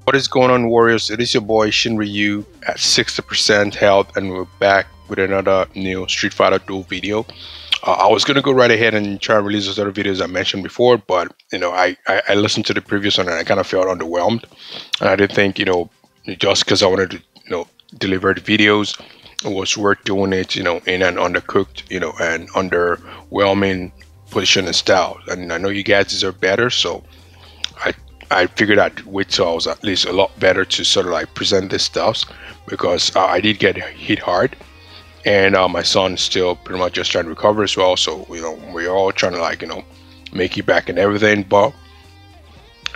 What is going on, Warriors? It is your boy Shin Ryu at 60% health, and we're back with another new Street Fighter Duel video. I was gonna go right ahead and try to release those other videos I mentioned before, but I listened to the previous one and I kind of felt underwhelmed, and I didn't think just because I wanted to deliver the videos, it was worth doing it in an undercooked and underwhelming position and style. And I know you guys deserve better, so I I figured I'd wait till I was at least a lot better to sort of like present this stuff because I did get hit hard, and my son's still pretty much just trying to recover as well. So we're all trying to make it back and everything, but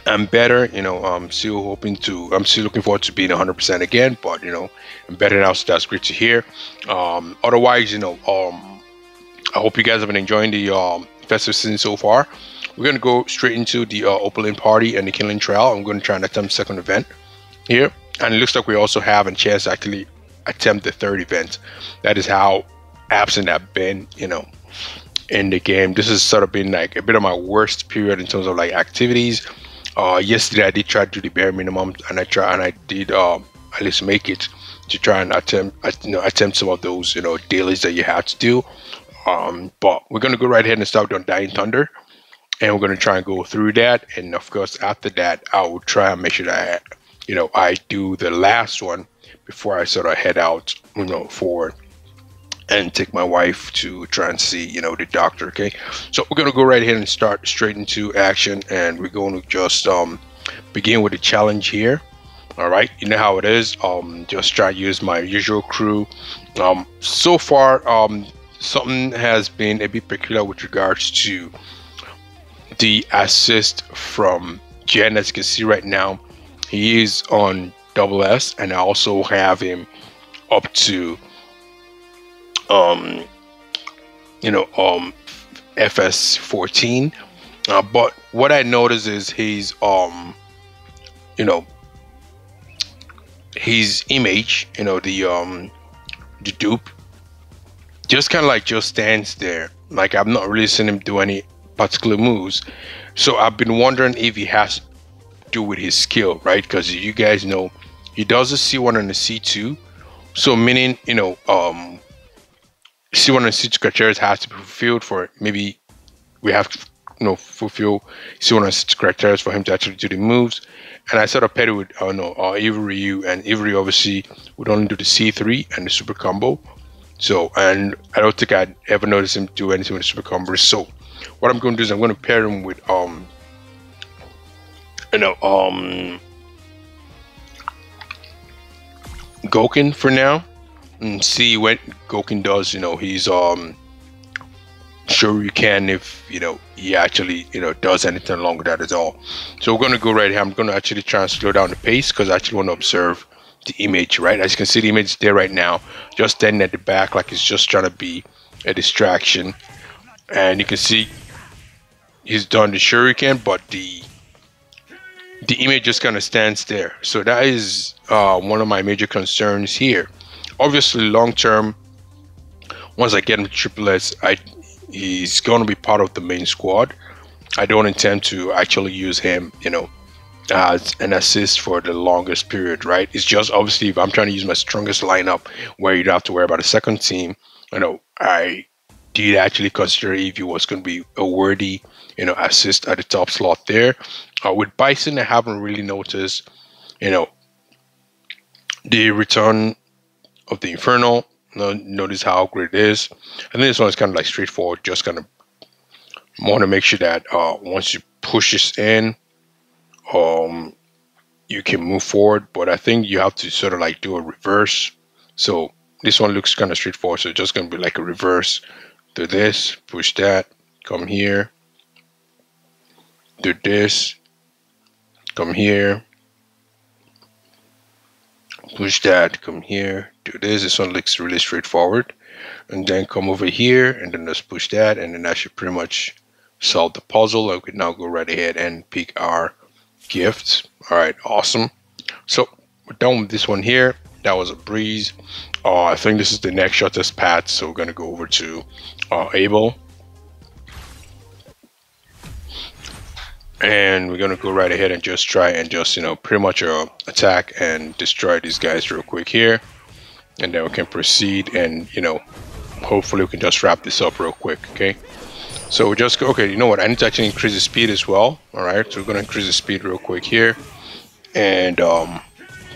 I'm better. I'm still I'm still looking forward to being 100% again, but I'm better now, so that's great to hear. Otherwise, I hope you guys have been enjoying the festive season so far. We're going to go straight into the Opulent party and the Kindling trial. I'm going to try and attempt the second event here. And it looks like we also have a chance to actually attempt the third event. That is how absent I've been, in the game. This has sort of been like a bit of my worst period in terms of like activities. Yesterday I did try to do the bare minimum, and I did at least make it to try and attempt some of those dailies that you have to do. But we're going to go right ahead and start with Undying Thunder, and we're going to try and go through that. And of course, after that, I will try and make sure that I do the last one before I sort of head out for and take my wife to try and see the doctor. Okay, so we're going to go right ahead and start straight into action, and we're going to just begin with the challenge here. All right, you know how it is. Just try to use my usual crew. So far, something has been a bit peculiar with regards to the assist from Jen. As you can see right now, he is on double S, and I also have him up to FS 14. But what I notice is his his image, the dupe, just kind of like just stands there. Like I've not really seen him do any particular moves. So I've been wondering if he has to do with his skill, right? Because you guys know he does a C1 and a C2. So meaning, C1 and C2 criteria has to be fulfilled for maybe we have to fulfill C1 and C2 criteria for him to actually do the moves. And I sort of paired it with Ryu, and Ryu obviously would only do the C3 and the super combo. So, and I don't think I'd ever notice him do anything with the super combos. So what I'm going to do is I'm going to pair him with Gouken for now, and see what Gouken does. He's sure you can if he actually does anything along with that at all. So we're going to go right here. I'm going to actually try and slow down the pace because I actually want to observe the image, right? As you can see, the image there right now, just standing at the back like it's just trying to be a distraction. And you can see he's done the shuriken, but the image just kind of stands there. So that is one of my major concerns here. Obviously, long term, once I get him to triple S, he's going to be part of the main squad. I don't intend to actually use him, as an assist for the longest period, right? It's just obviously if I'm trying to use my strongest lineup where you don't have to worry about a second team, I did actually consider if he was going to be a worthy, assist at the top slot there. With Bison, I haven't really noticed, the return of the Inferno. Notice how great it is. I think this one is kind of like straightforward. Just kind of want to make sure that once you push this in, you can move forward. But I think you have to sort of like do a reverse. So this one looks kind of straightforward. So it's just going to be like a reverse. Do this, push that, come here, do this, come here, push that, come here, do this. This one looks really straightforward. And then come over here and then just push that, and then that should pretty much solve the puzzle. I could now go right ahead and pick our gifts. All right, awesome. So we're done with this one here. That was a breeze. I think this is the next shortest path, so we're going to go over to Abel. And we're gonna go right ahead and just try and just pretty much attack and destroy these guys real quick here, and then we can proceed and hopefully we can just wrap this up real quick. Okay, so we just go, okay, you know what, I need to actually increase the speed as well. All right, so we're gonna increase the speed real quick here, and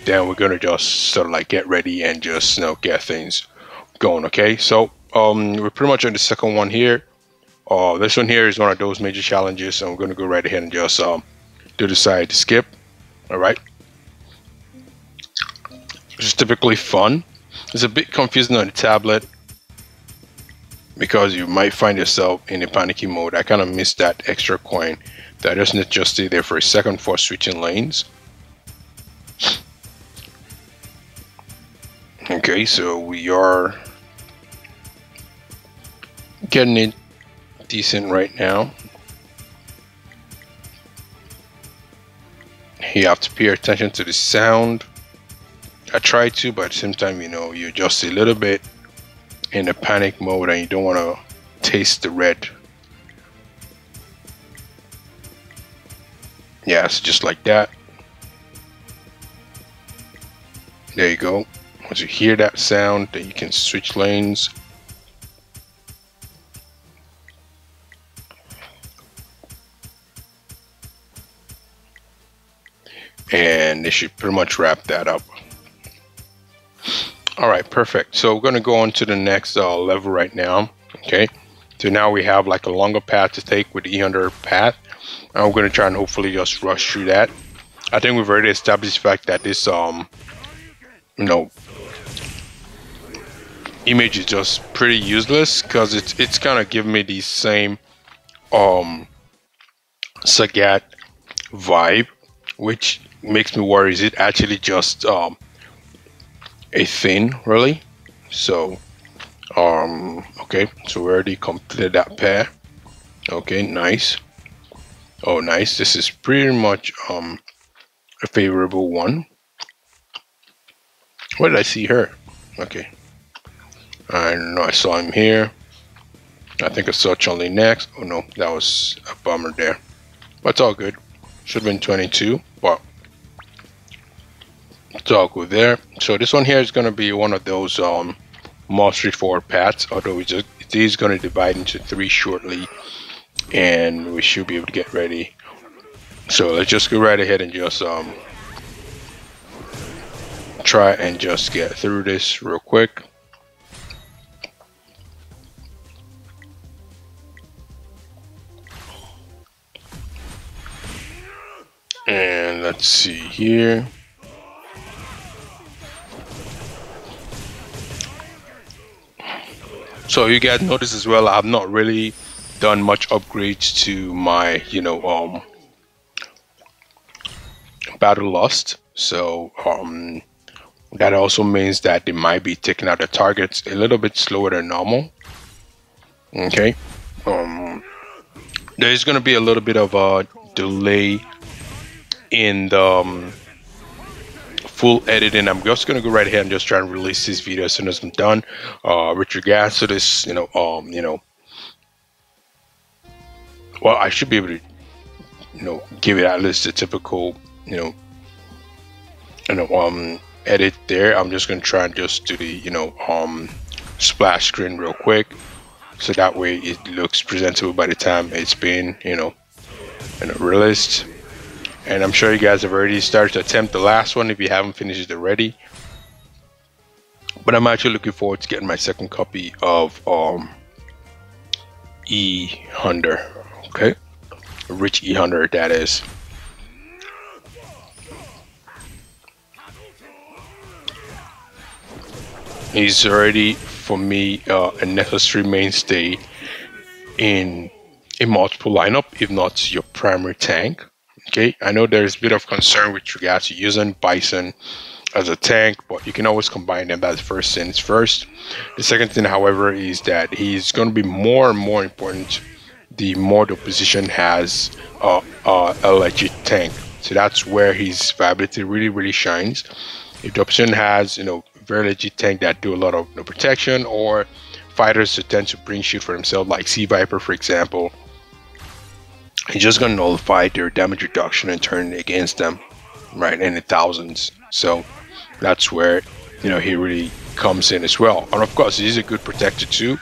then we're gonna just sort of like get ready and just get things going. Okay, so we're pretty much on the second one here. This one here is one of those major challenges, so I'm gonna go right ahead and just do the side skip. All right, which is typically fun. It's a bit confusing on the tablet because you might find yourself in a panicky mode. I kind of missed that extra coin that doesn't just stay there for a second for switching lanes. Okay, so we are getting it decent right now. You have to pay attention to the sound. I try to, but at the same time, you're just a little bit in a panic mode and you don't want to taste the red. Yeah, it's just like that. There you go. Once you hear that sound, then you can switch lanes. And they should pretty much wrap that up. All right, perfect. So we're going to go on to the next level right now. Okay, so now we have like a longer path to take with the E100 path, and we're going to try and hopefully just rush through that. I think we've already established the fact that this image is just pretty useless because it's kind of giving me the same Sagat vibe, which makes me worry, is it actually just a thing really? So okay, so we already completed that pair. Okay, nice. Oh nice, this is pretty much a favorable one. Where did I see her? Okay, I know I saw him here. I think I saw Chun-Li next. Oh no, that was a bummer there, but it's all good. Should have been 22, but it's all good there. So this one here is going to be one of those more straightforward paths, although it is going to divide into 3 shortly, and we should be able to get ready. So let's just go right ahead and just try and just get through this real quick. And let's see here. So you guys notice as well, I've not really done much upgrades to my battle lust. So that also means that they might be taking out the targets a little bit slower than normal. Okay, there's going to be a little bit of a delay in the full editing. I'm just going to go right ahead and just try and release this video as soon as I'm done. With regards to this, well, I should be able to give it at least a typical edit there. I'm just going to try and just do the splash screen real quick, so that way it looks presentable by the time it's been released. And I'm sure you guys have already started to attempt the last one if you haven't finished it already. But I'm actually looking forward to getting my second copy of E100. Okay, rich E100 that is. He's already, for me, a necessary mainstay in a multiple lineup, if not your primary tank. Okay, I know there's a bit of concern with regards to using Bison as a tank, but you can always combine them. That's the first thing first. The second thing, however, is that he's going to be more and more important the more the opposition has a legit tank. So that's where his viability really shines. If the opposition has very legit tank that do a lot of protection, or fighters who tend to bring shit for themselves, like Sea Viper for example, it's just gonna nullify their damage reduction and turn it against them, right? In the thousands. So that's where he really comes in as well. And of course, he's a good protector too.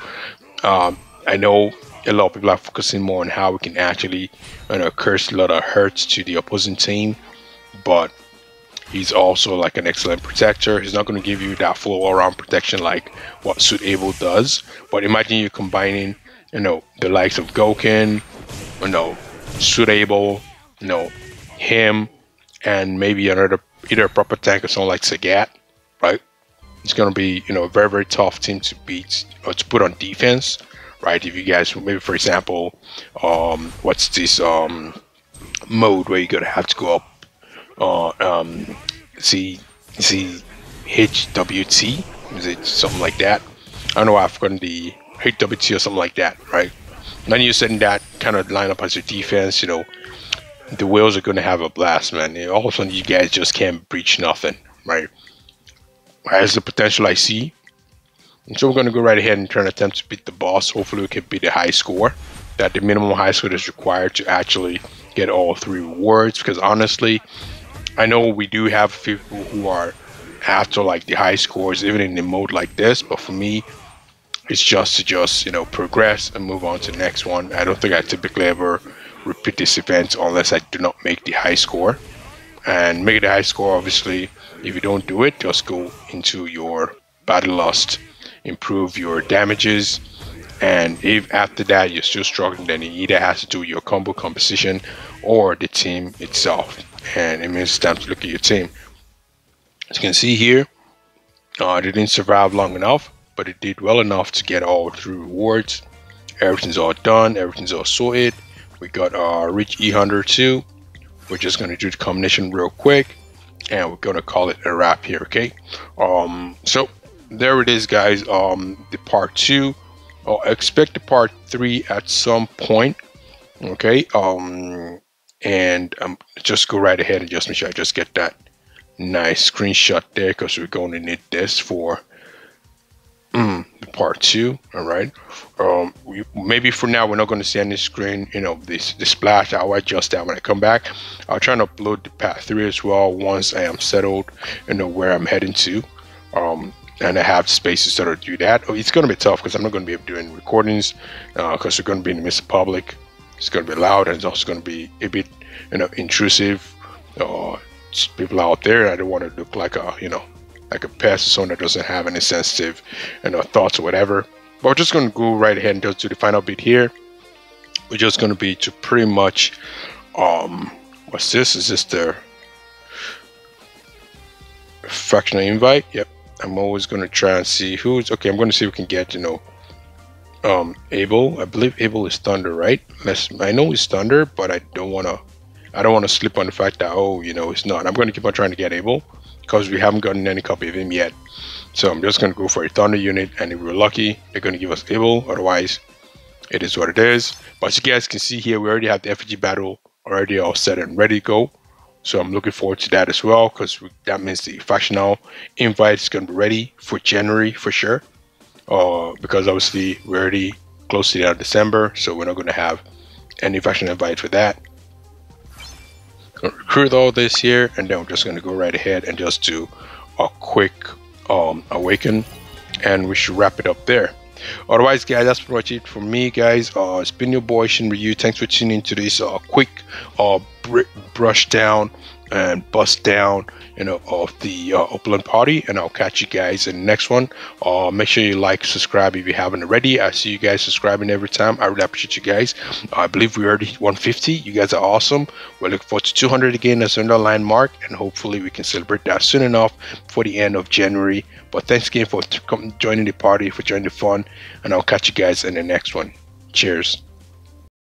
I know a lot of people are focusing more on how we can actually curse a lot of hurts to the opposing team, but he's also like an excellent protector. He's not going to give you that full all-around protection like what Suitable does. But imagine you combining, the likes of Goken, Suitable, him, and maybe either a proper tank or someone like Sagat, right? It's going to be, a very, very tough team to beat or to put on defense, right? If you guys, maybe for example, what's this mode where you're going to have to go up see HWT, is it something like that? I don't know, I've forgotten the HWT or something like that, right? Then you're setting that kind of lineup as your defense, the whales are going to have a blast, man. All of a sudden you guys just can't breach nothing, right? That's the potential I see. And so we're going to go right ahead and try and attempt to beat the boss. Hopefully we can beat the high score, that the minimum high score is required to actually get all 3 rewards, because honestly, I know we do have people who are after like the high scores even in a mode like this, but for me it's just to progress and move on to the next one. I don't think I typically ever repeat this event unless I do not make the high score. And make the high score, obviously, if you don't do it, just go into your battle lust, improve your damages, and if after that you're still struggling, then it either has to do your combo composition or the team itself. And it means it's time to look at your team. As you can see here, they didn't survive long enough, but it did well enough to get all 3 rewards. Everything's all done, everything's all sorted. We got our Reach E100 too. We're just going to do the combination real quick, and we're going to call it a wrap here, okay? So there it is, guys. The part 2. Expect the part 3 at some point, okay? And just go right ahead and just make sure I just get that nice screenshot there, because we're going to need this for the part 2. All right. Maybe for now we're not going to see any screen, the splash. I'll adjust that when I come back. I'll try to upload the part 3 as well once I am settled where I'm heading to, and I have space to sort of do that. It's going to be tough because I'm not going to be doing recordings because we're going to be in the midst of public. It's going to be loud, and it's also going to be a bit intrusive. People out there, I don't want to look like a like a pest or someone that doesn't have any sensitive thoughts or whatever. But we're just going to go right ahead and just do the final bit here. We're just going to be to pretty much what's this? Is this the fractional invite? Yep. I'm always going to try and see who's okay. I'm going to see if we can get Abel. I believe Abel is Thunder, right? I know it's Thunder, but I don't want to slip on the fact that it's not. I'm going to keep on trying to get Abel because we haven't gotten any copy of him yet. So I'm just going to go for a Thunder unit, and if we're lucky, they're going to give us Abel. Otherwise, it is what it is. But as you guys can see here, we already have the effigy battle already all set and ready to go. So I'm looking forward to that as well, because that means the fractional invite is going to be ready for January for sure. Because obviously we're already close to the end of December, so we're not going to have any fractional invite for that. Gonna recruit all this here, and then we're just going to go right ahead and just do a quick awaken, and we should wrap it up there. Otherwise, guys, that's pretty much it for me, guys. It's been your boy Shin Ryu. Thanks for tuning into this quick brush down and bust down of the Opulent party, and I'll catch you guys in the next one. Make sure you like, subscribe if you haven't already. I see you guys subscribing every time. I really appreciate you guys. I believe we already hit 150. You guys are awesome. We're looking forward to 200 again as an underline mark, and hopefully we can celebrate that soon enough for the end of January. But thanks again for joining the party, for joining the fun, and I'll catch you guys in the next one. Cheers.